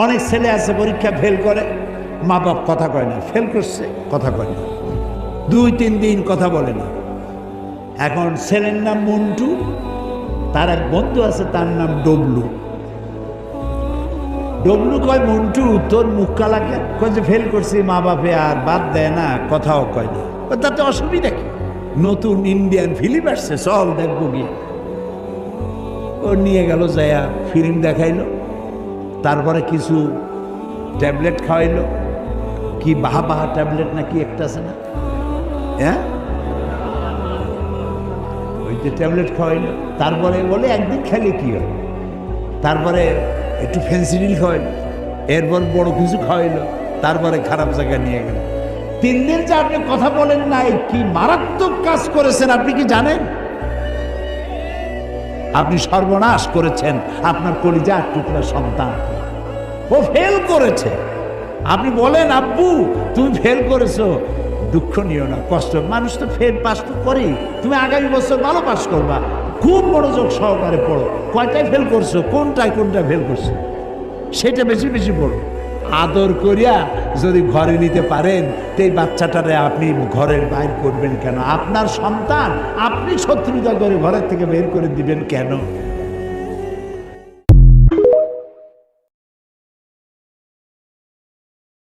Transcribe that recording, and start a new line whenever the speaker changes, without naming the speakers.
অনেক ছেলে আছে পরীক্ষা ফেল করে, মা বাপ কথা কয় না, ফেল করছে কথা কয় না, 2-3 দিন কথা বলে না। এখন ছেলের নাম মন্টু, তার এক বন্ধু আছে তার নাম ডবলু। ডবলু কয়, মন্টু তোর মুখ কালাকে কয় যে ফেল করছি, মা বাপে আর বাদ দেয় না, কথাও কয় না। তাতে অসুবিধা কি? নতুন ইন্ডিয়ান ফিল্ম আসছে, চল দেখবো গিয়ে। ও নিয়ে গেল, যায়া ফিল্ম দেখাইলো, তারপরে কিছু ট্যাবলেট খাওয়াইলো, কি বাহা বাহা ট্যাবলেট না কি একটা আছে না, হ্যাঁ ওই যে ট্যাবলেট খাওয়াইলো। তারপরে বলে একদিন খেলে কি হয়, তারপরে একটু ফেন্সিডিল খাওয়াইলো, এরপর বড় কিছু খাওয়াইলো, তারপরে খারাপ জায়গায় নিয়ে গেল। 3 দিন যে আপনি কথা বলেন নাই, কি মারাত্মক কাজ করেছেন আপনি কি জানেন? আপনি সর্বনাশ করেছেন আপনার কলিজার টুকরা সন্তান। ও ফেল করেছে, আপনি বলেন আব্বু তুমি ফেল করেছো, দুঃখ নিও না, কষ্ট, মানুষ তো ফেল পাস তো করেই, তুমি আগামী বছর ভালো পাস করবা, খুব মনোযোগ সহকারে পড়ো, কয়টায় ফেল করছো, কোনটায় ফেল করছো সেটা বেশি বেশি পড়ো। আদর করিয়া যদি ঘরে নিতে পারেন, সেই বাচ্চাটারে আপনি ঘরের বাইর করবেন কেন? আপনার সন্তান, আপনি শত্রুতা করে ঘরের থেকে বের করে দিবেন কেন?